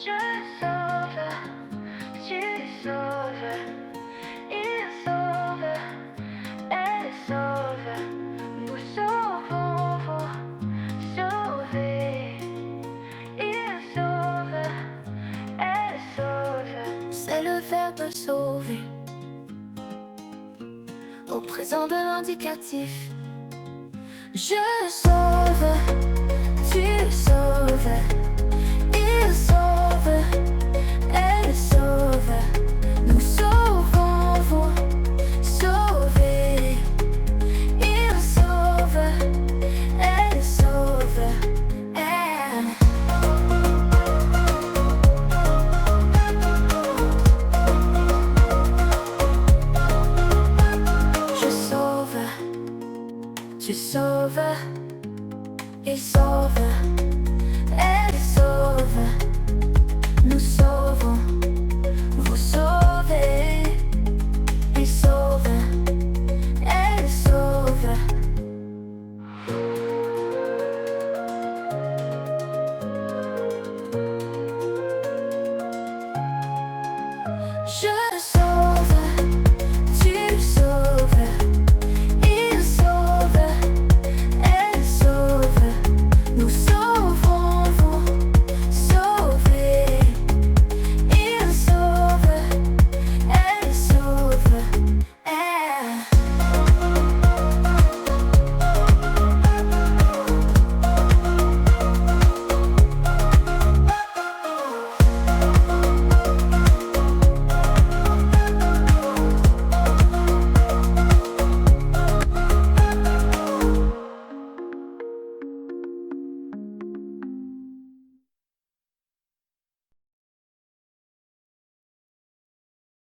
Je sauve, tu sauves, il sauve, elle sauve, nous sauvons, vous sauvez. Il sauve, elle sauve. C'est le verbe sauver au présent de l'indicatif. Je sauve, tu sauves, il sauve, elle sauve, nous sauvons, vous sauvez. Il sauve, elle sauve, elle. Je sauve, tu sauves, il sauve, elle sauve.